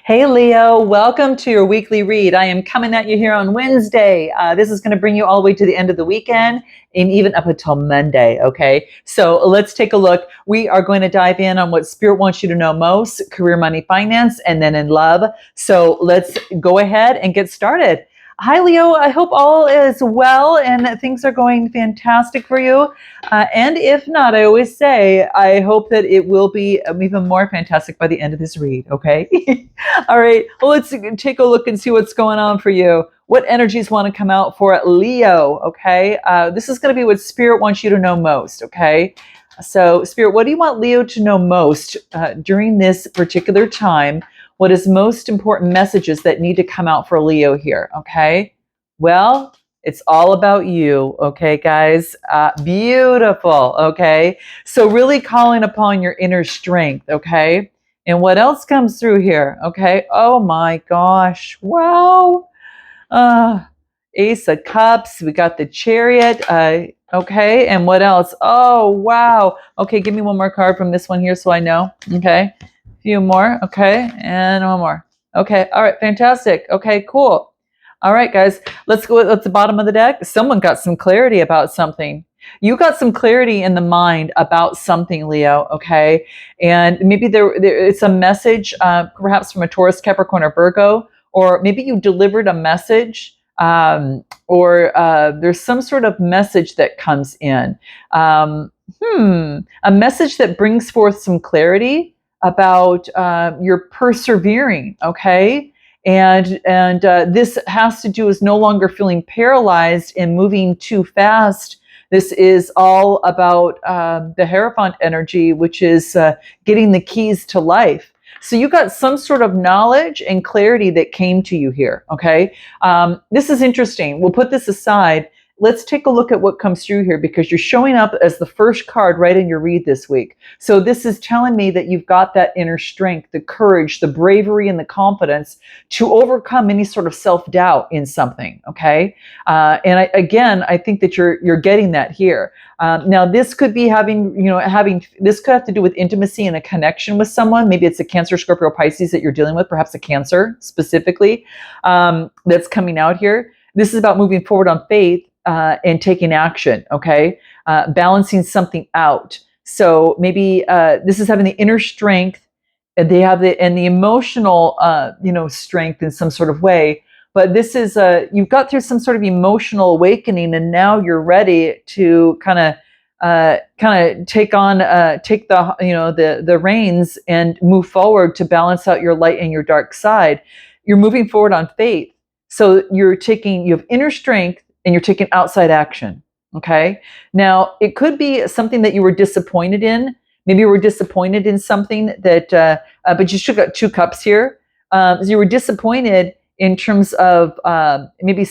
Hey Leo, welcome to your weekly read. I am coming at you here on Wednesday. This is going to bring you all the way to the end of the weekend and even up until Monday, okay? So let's take a look. We are going to dive in on what Spirit wants you to know most, career, money, finance, and then in love. So let's go ahead and get started. Hi Leo, I hope all is well and that things are going fantastic for you. And if not, I always say, I hope that it will be even more fantastic by the end of this read, okay? All right, well, let's take a look and see what's going on for you. What energies want to come out for Leo, okay? This is going to be what Spirit wants you to know most, okay? So, Spirit, what do you want Leo to know most during this particular time? What is most important messages that need to come out for Leo here, okay? Well, it's all about you, okay, guys? Beautiful, okay? So really calling upon your inner strength, okay? And what else comes through here? Okay. Oh my gosh. Wow. Ace of Cups. We got the Chariot. Okay. And what else? Oh, wow. Okay. Give me one more card from this one here so I know. Okay. A few more. Okay. And one more. Okay. All right. Fantastic. Okay. Cool. All right, guys. Let's go at the bottom of the deck. Someone got some clarity about something. You got some clarity in the mind about something, Leo, okay? And maybe it's a message, perhaps from a Taurus, Capricorn, or Virgo, or maybe you delivered a message, or there's some sort of message that comes in. A message that brings forth some clarity about your persevering, okay? And this has to do with no longer feeling paralyzed and moving too fast. This is all about the Hierophant energy, which is getting the keys to life. So you got some sort of knowledge and clarity that came to you here, okay? This is interesting. We'll put this aside. Let's take a look at what comes through here because you're showing up as the first card right in your read this week. So this is telling me that you've got that inner strength, the courage, the bravery, and the confidence to overcome any sort of self-doubt in something, okay? And I think that you're getting that here. Now, this could be this could have to do with intimacy and a connection with someone. Maybe it's a Cancer, Scorpio, Pisces that you're dealing with, perhaps a Cancer specifically, that's coming out here. This is about moving forward on faith and taking action, okay? Balancing something out. So maybe this is having the inner strength, and they have the emotional, strength in some sort of way. But this is you've got through some sort of emotional awakening, and now you're ready to kind of take the reins and move forward to balance out your light and your dark side. You're moving forward on faith, so you have inner strength and you're taking outside action. Okay. Now it could be something that you were disappointed in. Maybe you were disappointed in something that, but you still got two cups here. So you were disappointed in terms of maybe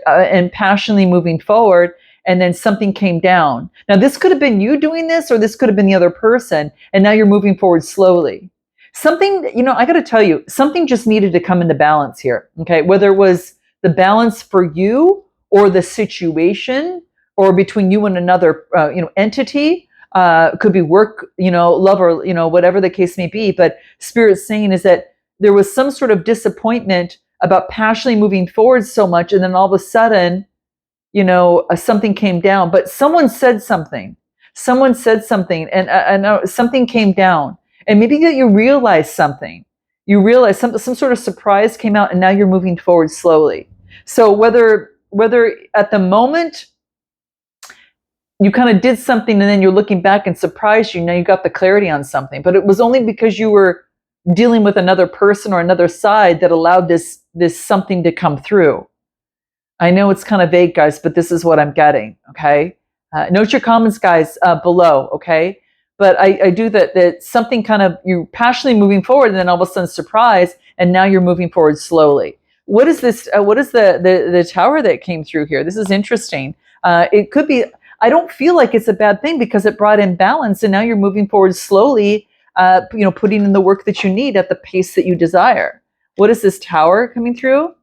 and passionately moving forward, and then something came down. Now this could have been you doing this, or this could have been the other person, and now you're moving forward slowly. Something, I got to tell you, something just needed to come into balance here. Okay, whether it was the balance for you or the situation, or between you and another, entity. Could be work, love, or whatever the case may be. But Spirit's saying is that there was some sort of disappointment about passionately moving forward so much, and then all of a sudden, something came down. But someone said something. And something came down, and maybe that you realized something. You realize some sort of surprise came out, and now you're moving forward slowly. So whether at the moment you kind of did something and then you're looking back and surprised now you got the clarity on something, but it was only because you were dealing with another person or another side that allowed this something to come through. I know it's kind of vague, guys, but this is what I'm getting, okay? Note your comments, guys, below, okay? But I do that something kind of, you're passionately moving forward, and then all of a sudden surprise, and now you're moving forward slowly. What is this? What is the tower that came through here? This is interesting. It could be, I don't feel like it's a bad thing because it brought in balance, and now you're moving forward slowly, putting in the work that you need at the pace that you desire. What is this tower coming through?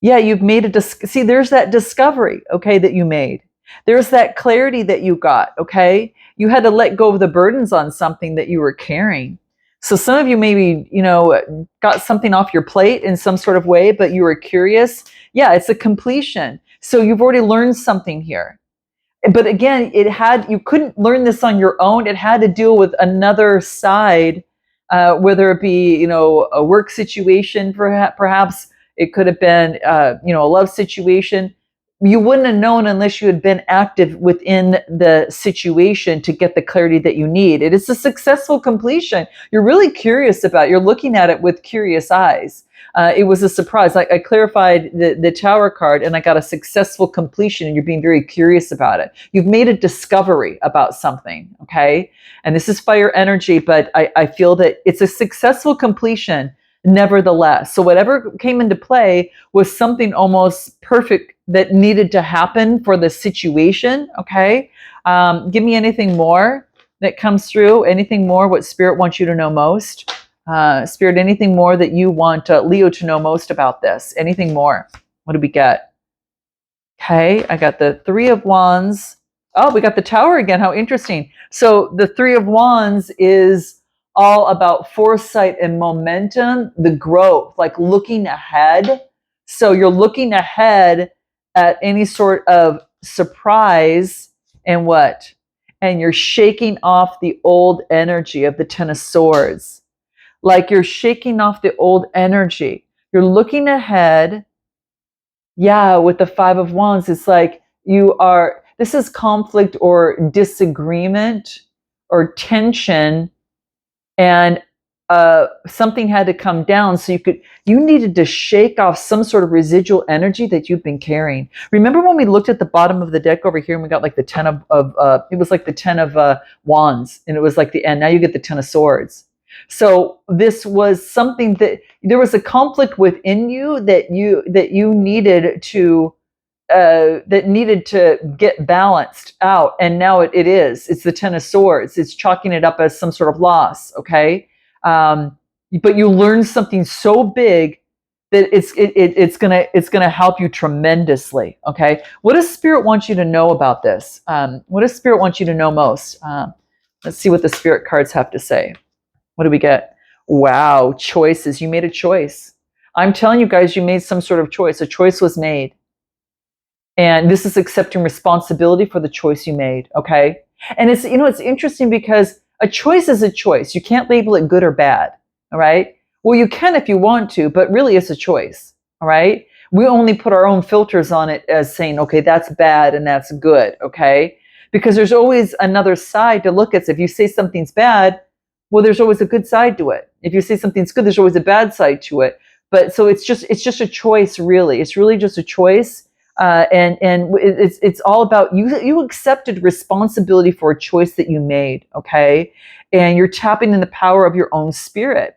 Yeah, you've made see, there's that discovery, okay, that you made. There's that clarity that you got, okay? You had to let go of the burdens on something that you were carrying. So some of you maybe, got something off your plate in some sort of way, but you were curious. Yeah, it's a completion. So you've already learned something here. But again, you couldn't learn this on your own. It had to deal with another side, whether it be, a work situation, perhaps it could have been, a love situation. You wouldn't have known unless you had been active within the situation to get the clarity that you need. It is a successful completion. You're really curious about it. You're looking at it with curious eyes. It was a surprise. I clarified the Tower card, and I got a successful completion, and you're being very curious about it. You've made a discovery about something, okay? And this is fire energy, but I feel that it's a successful completion nevertheless. So whatever came into play was something almost perfect that needed to happen for the situation, okay? Give me anything more that comes through, anything more, what Spirit wants you to know most. Spirit, anything more that you want Leo to know most about this? Anything more? What do we get? Okay, I got the Three of Wands. Oh, we got the Tower again. How interesting. So the Three of Wands is all about foresight and momentum, the growth, like looking ahead. So you're looking ahead at any sort of surprise and what? And you're shaking off the old energy of the Ten of Swords. Like you're shaking off the old energy. You're looking ahead. Yeah, with the Five of Wands, it's like this is conflict or disagreement or tension, and something had to come down so you needed to shake off some sort of residual energy that you've been carrying. Remember when we looked at the bottom of the deck over here and we got like the Ten of it was like the Ten of Wands, and it was like the end. Now you get the Ten of Swords. So this was something that there was a conflict within you that you needed to get balanced out, and now it is. It's the Ten of Swords. It's chalking it up as some sort of loss. Okay, but you learned something so big that it's gonna help you tremendously. Okay, what does Spirit want you to know about this? What does Spirit want you to know most? Let's see what the Spirit cards have to say. What do we get? Wow, choices. You made a choice. I'm telling you guys, you made some sort of choice. A choice was made. And this is accepting responsibility for the choice you made, okay? And it's interesting because a choice is a choice. You can't label it good or bad, all right? Well, you can if you want to, but really it's a choice, all right? We only put our own filters on it as saying, okay, that's bad and that's good, okay? Because there's always another side to look at. So if you say something's bad, well, there's always a good side to it. If you say something's good, there's always a bad side to it. But so it's just a choice, really. It's really just a choice, and it's all about you. You accepted responsibility for a choice that you made, okay? And you're tapping in the power of your own spirit.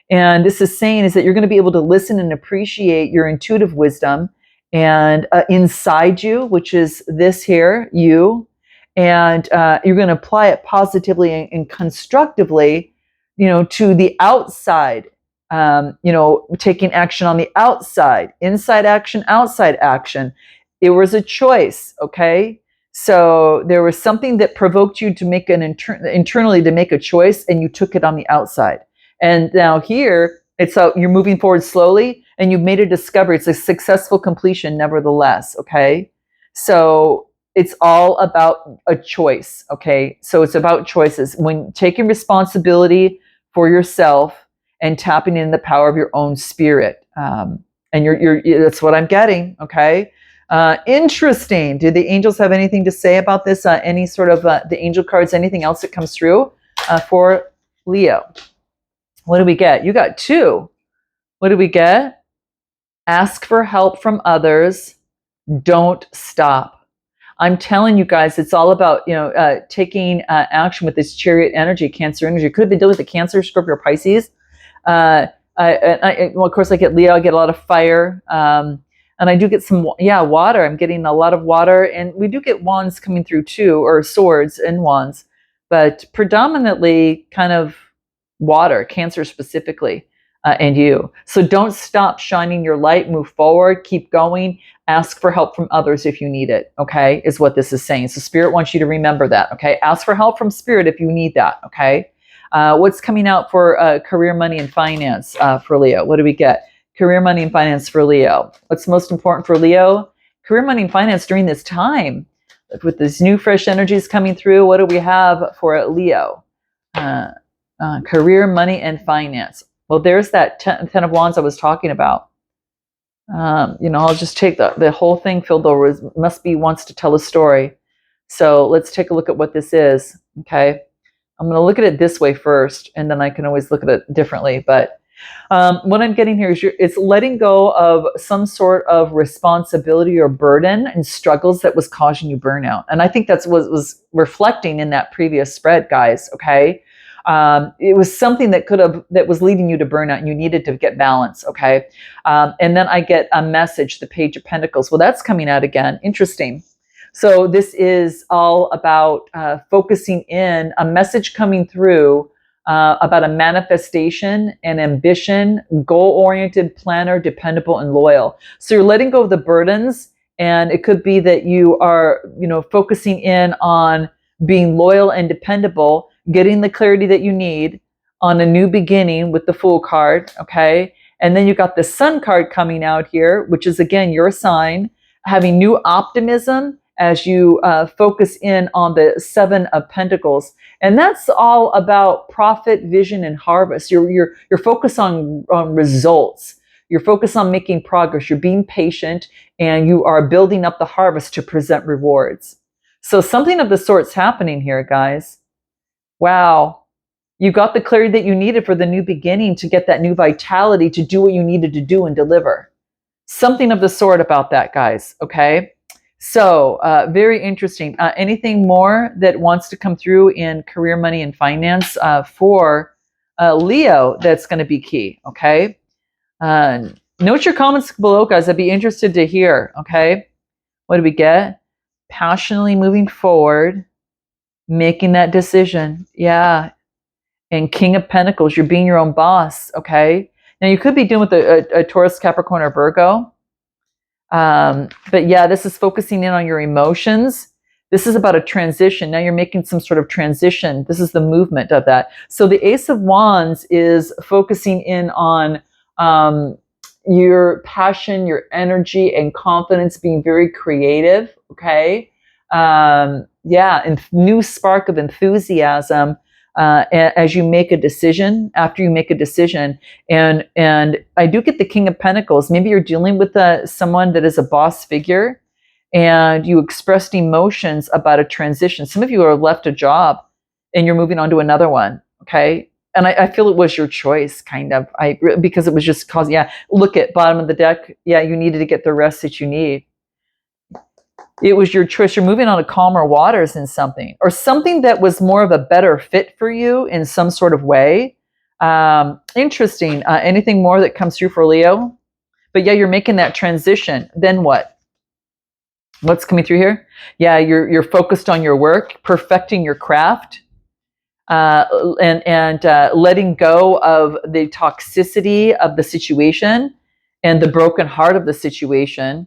And this is saying is that you're going to be able to listen and appreciate your intuitive wisdom and inside you, which is this here, you. And you're going to apply it positively and constructively, to the outside. Taking action on the outside, inside action, outside action. It was a choice, okay? So there was something that provoked you to make internally to make a choice, and you took it on the outside. And now here, it's you're moving forward slowly, and you've made a discovery. It's a successful completion, nevertheless, okay? So it's all about a choice, okay? So it's about choices. When taking responsibility for yourself and tapping in the power of your own spirit, and that's what I'm getting, okay? Interesting. Do the angels have anything to say about this? Any sort of the angel cards? Anything else that comes through for Leo? What do we get? You got two. What do we get? Ask for help from others. Don't stop. I'm telling you guys, it's all about taking action with this Chariot energy, Cancer energy. It could have been dealing with the Cancer, Scorpio, or Pisces. Well, of course, I get Leo. I get a lot of fire, and I do get some water. I'm getting a lot of water, and we do get wands coming through too, or swords and wands, but predominantly kind of water, Cancer specifically, and you. So don't stop shining your light. Move forward. Keep going. Ask for help from others if you need it, okay, is what this is saying. So Spirit wants you to remember that, okay? Ask for help from Spirit if you need that, okay? What's coming out for career, money, and finance for Leo? What do we get? Career, money, and finance for Leo. What's most important for Leo? Career, money, and finance during this time. With these new fresh energies coming through, what do we have for Leo? Career, money, and finance. Well, there's that ten of Wands I was talking about. I'll just take the whole thing filled over. Must be wants to tell a story. So let's take a look at what this is. Okay. I'm going to look at it this way first, and then I can always look at it differently. But what I'm getting here is it's letting go of some sort of responsibility or burden and struggles that was causing you burnout. And I think that's what was reflecting in that previous spread, guys. Okay. It was something that was leading you to burnout, and you needed to get balance. Okay. And then I get a message, the Page of Pentacles. Well, that's coming out again. Interesting. So this is all about focusing in, a message coming through about a manifestation, an ambition, goal-oriented, planner, dependable, and loyal. So you're letting go of the burdens, and it could be that you are, focusing in on being loyal and dependable, getting the clarity that you need on a new beginning with the Fool card, okay? And then you got the Sun card coming out here, which is, again, your sign, having new optimism as you focus in on the Seven of Pentacles. And that's all about profit, vision, and harvest. You're focused on results. You're focused on making progress. You're being patient, and you are building up the harvest to present rewards. So something of the sort's happening here, guys. Wow. You got the clarity that you needed for the new beginning, to get that new vitality, to do what you needed to do and deliver. Something of the sort about that, guys. Okay. So very interesting. Anything more that wants to come through in career, money, and finance for Leo that's going to be key. Okay. Note your comments below, guys. I'd be interested to hear. Okay. What do we get? Passionately moving forward, making that decision. Yeah. And King of Pentacles, you're being your own boss. Okay. Now you could be dealing with a Taurus, Capricorn, or Virgo. But yeah, this is focusing in on your emotions. This is about a transition. Now you're making some sort of transition. This is the movement of that. So the Ace of Wands is focusing in on your passion, your energy, and confidence, being very creative. Okay. Yeah. And new spark of enthusiasm as you make a decision, after you make a decision. And I do get the King of Pentacles. Maybe you're dealing with someone that is a boss figure, and you expressed emotions about a transition. Some of you have left a job and you're moving on to another one. Okay. And I feel it was your choice, kind of, because it was just causing, yeah, look at bottom of the deck. Yeah, you needed to get the rest that you need. It was your choice. You're moving on to calmer waters in something, or something that was more of a better fit for you in some sort of way. Interesting. Anything more that comes through for Leo? But yeah, you're making that transition. Then what? What's coming through here? Yeah, you're focused on your work, perfecting your craft, and letting go of the toxicity of the situation and the broken heart of the situation,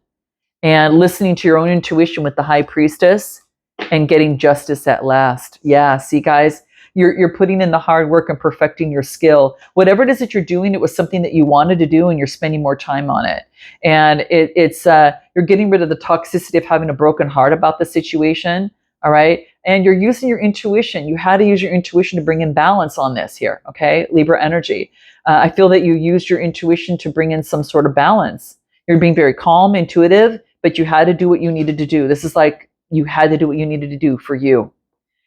and listening to your own intuition with the High Priestess, and getting justice at last. Yeah, see, guys, you're putting in the hard work and perfecting your skill. Whatever it is that you're doing, it was something that you wanted to do, and you're spending more time on it. And it's you're getting rid of the toxicity of having a broken heart about the situation. All right. And you're using your intuition. You had to use your intuition to bring in balance on this here. Okay. Libra energy. I feel that you used your intuition to bring in some sort of balance. You're being very calm, intuitive, but you had to do what you needed to do. This is like you had to do what you needed to do for you.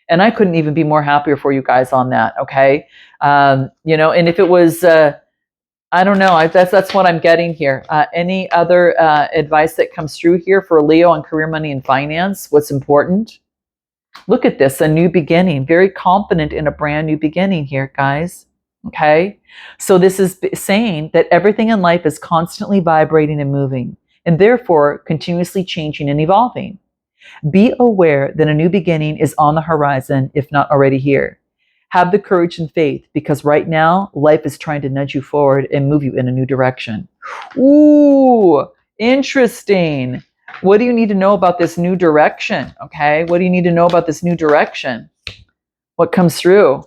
And I couldn't even be more happier for you guys on that. Okay. And if it was, I don't know, that's what I'm getting here. Any other advice that comes through here for Leo on career, money, and finance? What's important? Look at this, a new beginning. Very confident in a brand new beginning here, guys. Okay. So this is saying that everything in life is constantly vibrating and moving, and therefore continuously changing and evolving. Be aware that a new beginning is on the horizon, if not already here. Have the courage and faith, because right now, life is trying to nudge you forward and move you in a new direction. Ooh, interesting. What do you need to know about this new direction? Okay, what do you need to know about this new direction? What comes through?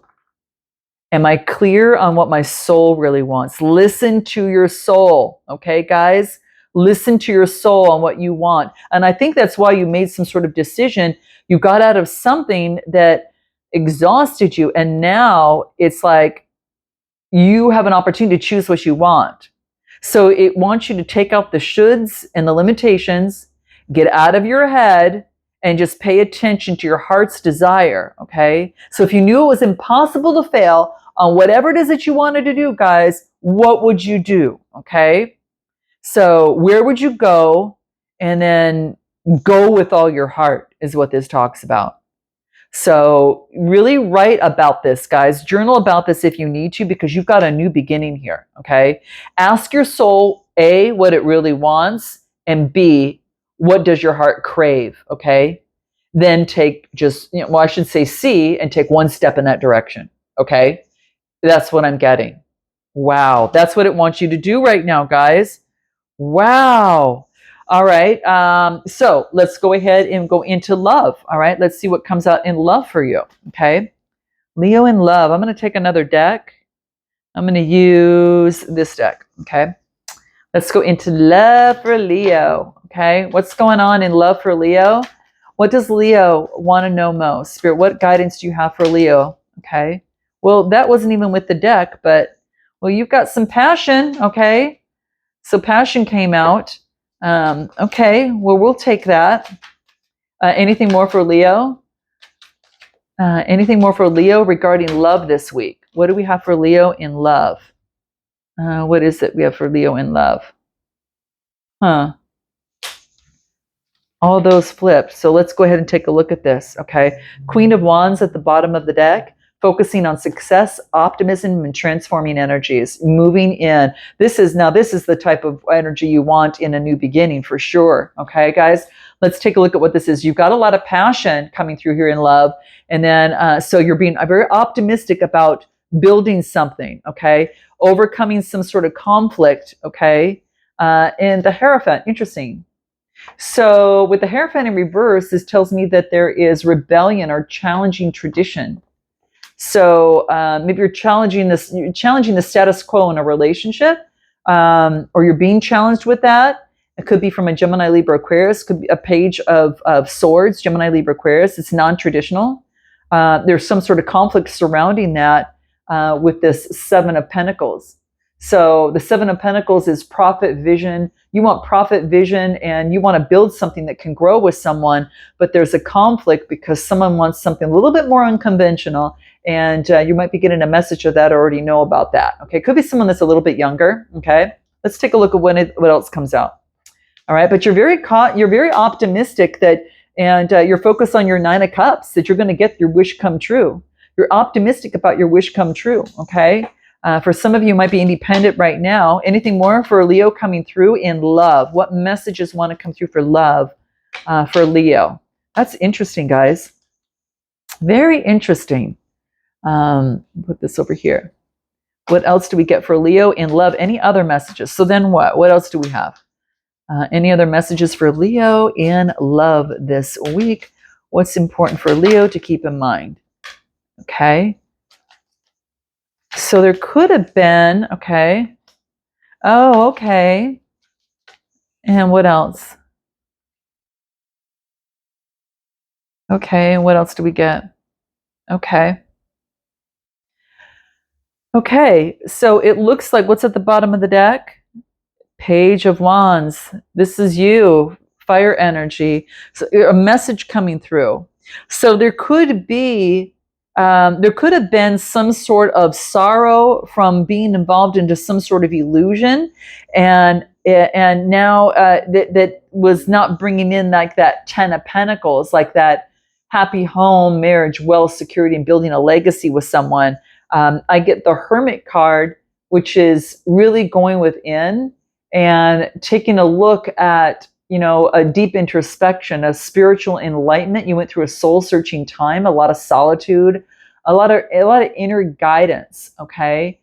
Am I clear on what my soul really wants? Listen to your soul, okay, guys? Listen to your soul on what you want. And I think that's why you made some sort of decision. You got out of something that exhausted you, and now it's like you have an opportunity to choose what you want. So it wants you to take out the shoulds and the limitations, get out of your head, and just pay attention to your heart's desire, okay? So if you knew it was impossible to fail on whatever it is that you wanted to do, guys, what would you do, okay? So where would you go? And then go with all your heart is what this talks about. So really write about this, guys. Journal about this if you need to, because you've got a new beginning here, okay? Ask your soul, A, what it really wants, and B, what does your heart crave, okay? Then take just, well, I should say C, and take one step in that direction, okay? That's what I'm getting. Wow, that's what it wants you to do right now, guys. Wow. All right. So let's go ahead and go into love. All right. Let's see what comes out in love for you. Okay. Leo in love. I'm going to take another deck. I'm going to use this deck. Okay. Let's go into love for Leo. Okay. What's going on in love for Leo? What does Leo want to know most? Spirit, what guidance do you have for Leo? Okay. Well, that wasn't even with the deck, but well, you've got some passion. Okay. So passion came out. Okay, well, we'll take that. Anything more for Leo? Anything more for Leo regarding love this week? What do we have for Leo in love? What is it we have for Leo in love? Huh. All those flipped. So let's go ahead and take a look at this, okay? Queen of Wands at the bottom of the deck, focusing on success, optimism, and transforming energies, moving in. This is the type of energy you want in a new beginning for sure. Okay, guys, let's take a look at what this is. You've got a lot of passion coming through here in love. And then, so you're being very optimistic about building something, okay? Overcoming some sort of conflict, okay? And the Hierophant, interesting. So with the Hierophant in reverse, this tells me that there is rebellion or challenging tradition. So maybe you're challenging the status quo in a relationship, or you're being challenged with that. It could be from a Gemini, Libra, Aquarius. Could be a page of swords, Gemini, Libra, Aquarius. It's non-traditional. There's some sort of conflict surrounding that with this Seven of Pentacles. So the Seven of Pentacles is profit vision. You want profit vision and you want to build something that can grow with someone, but there's a conflict because someone wants something a little bit more unconventional, and you might be getting a message of that or already know about that. Okay, could be someone that's a little bit younger. Okay, let's take a look at what else comes out. All right, but you're very optimistic that, and you're focused on your Nine of Cups, that you're going to get your wish come true. You're optimistic about your wish come true. Okay. For some of you might be independent right now. Anything more for Leo coming through in love? What messages want to come through for love for Leo? That's interesting, guys. Very interesting. Put this over here. What else do we get for Leo in love? Any other messages? So then what? What else do we have? Any other messages for Leo in love this week? What's important for Leo to keep in mind? Okay. So there could have been, okay. Oh, okay. And what else? Okay, and what else do we get? Okay. Okay, so it looks like, what's at the bottom of the deck? Page of Wands. This is you, fire energy. So a message coming through. So there could have been some sort of sorrow from being involved into some sort of illusion, and now that was not bringing in like that Ten of Pentacles, like that happy home, marriage, wealth, security, and building a legacy with someone. I get the Hermit card, which is really going within and taking a look at, a deep introspection, a spiritual enlightenment. You went through a soul searching time, a lot of solitude, a lot of inner guidance. Okay.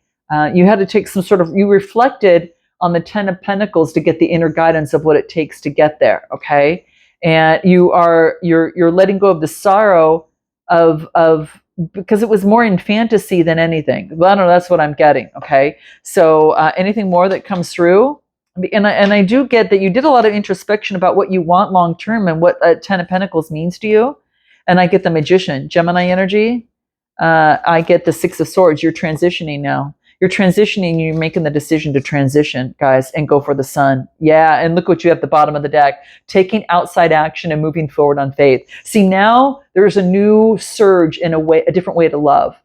You had to take you reflected on the Ten of Pentacles to get the inner guidance of what it takes to get there. Okay. And you're letting go of the sorrow of because it was more in fantasy than anything. Well, I don't know, that's what I'm getting. Okay. So anything more that comes through? And I do get that you did a lot of introspection about what you want long term and what Ten of Pentacles means to you. And I get the Magician, Gemini energy. I get the Six of Swords. You're transitioning now. You're transitioning. You're making the decision to transition, guys, and go for the sun. Yeah, and look what you have at the bottom of the deck. Taking outside action and moving forward on faith. See, now there's a new surge in a different way to love.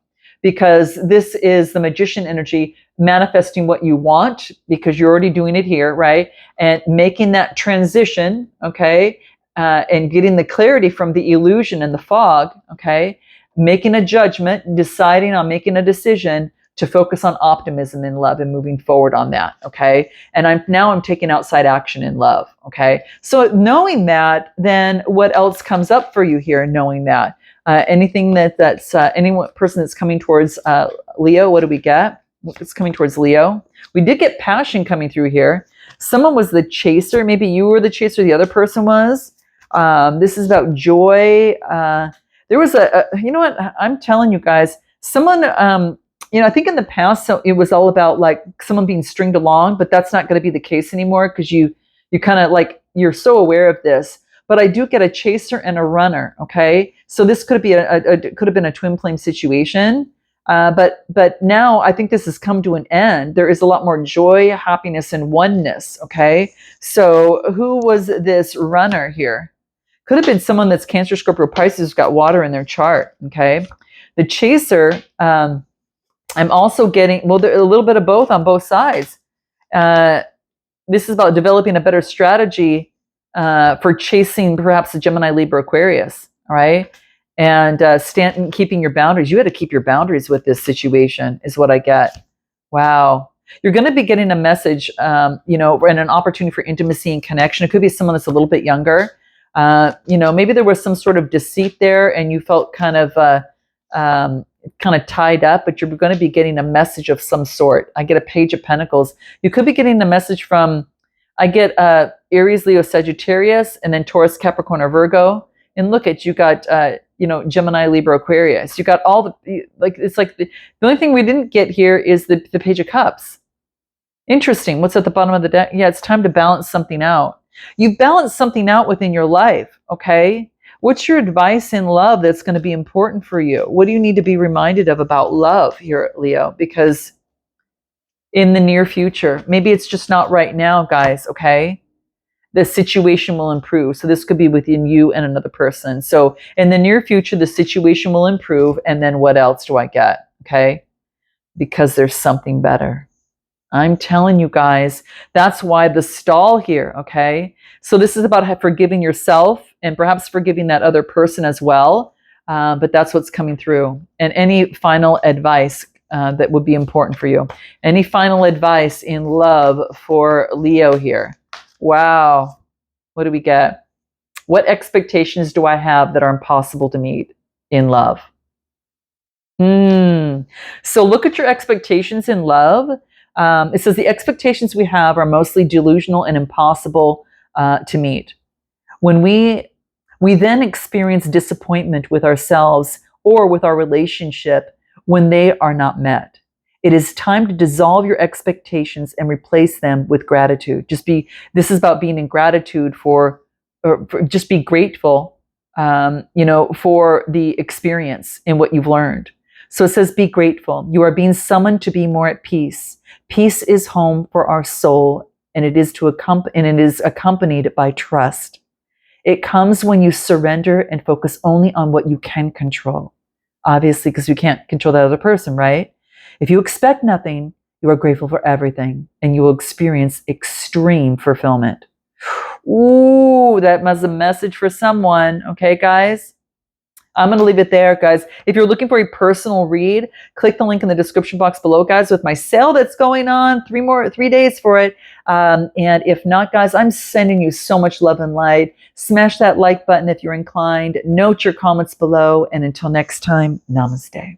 Because this is the Magician energy manifesting what you want, because you're already doing it here, right? And making that transition, okay? And getting the clarity from the illusion and the fog, okay? Making a judgment, deciding on making a decision to focus on optimism in love and moving forward on that, okay? And I'm taking outside action in love, okay? So knowing that, then what else comes up for you here, knowing that? Anything that's any person that's coming towards Leo, what do we get? It's coming towards Leo. We did get passion coming through here. Someone was the chaser. Maybe you were the chaser, the other person was. This is about joy. There was you know what? I'm telling you guys, someone, I think in the past, so it was all about like someone being stringed along, but that's not going to be the case anymore because you kind of like, you're so aware of this. But I do get a chaser and a runner. Okay, so this could be could have been a twin flame situation, but now I think this has come to an end. There is a lot more joy, happiness, and oneness. Okay, so who was this runner here? Could have been someone that's Cancer, Scorpio, Pisces, who's got water in their chart. Okay, the chaser. I'm also getting a little bit of both on both sides. This is about developing a better strategy for chasing perhaps the Gemini, Libra, Aquarius, all right? And keeping your boundaries. You had to keep your boundaries with this situation is what I get. Wow. You're going to be getting a message, and an opportunity for intimacy and connection. It could be someone that's a little bit younger. Maybe there was some sort of deceit there and you felt kind of tied up, but you're going to be getting a message of some sort. I get a Page of Pentacles. You could be getting a message from, I get Aries, Leo, Sagittarius, and then Taurus, Capricorn, or Virgo. And look at, you got, Gemini, Libra, Aquarius. You got all the, it's like the only thing we didn't get here is the Page of Cups. Interesting. What's at the bottom of the deck? Yeah, it's time to balance something out. You balance something out within your life, okay? What's your advice in love that's going to be important for you? What do you need to be reminded of about love here, Leo? Because in the near future, maybe it's just not right now, guys, okay? The situation will improve. So this could be within you and another person. So in the near future, the situation will improve. And then what else do I get? Okay? Because there's something better. I'm telling you guys, that's why the stall here, okay? So this is about forgiving yourself and perhaps forgiving that other person as well. But that's what's coming through. And any final advice that would be important for you? Any final advice in love for Leo here? Wow. What do we get? What expectations do I have that are impossible to meet in love? So look at your expectations in love. It says the expectations we have are mostly delusional and impossible to meet. When we then experience disappointment with ourselves or with our relationship when they are not met. It is time to dissolve your expectations and replace them with gratitude. This is about being in gratitude just be grateful, for the experience and what you've learned. So it says, be grateful. You are being summoned to be more at peace. Peace is home for our soul, and it is accompanied by trust. It comes when you surrender and focus only on what you can control. Obviously, because you can't control that other person, right? If you expect nothing, you are grateful for everything, and you will experience extreme fulfillment. Ooh, that was a message for someone. Okay, guys? I'm going to leave it there, guys. If you're looking for a personal read, click the link in the description box below, guys, with my sale that's going on. 3 days for it. And if not, guys, I'm sending you so much love and light. Smash that like button if you're inclined. Note your comments below. And until next time, namaste.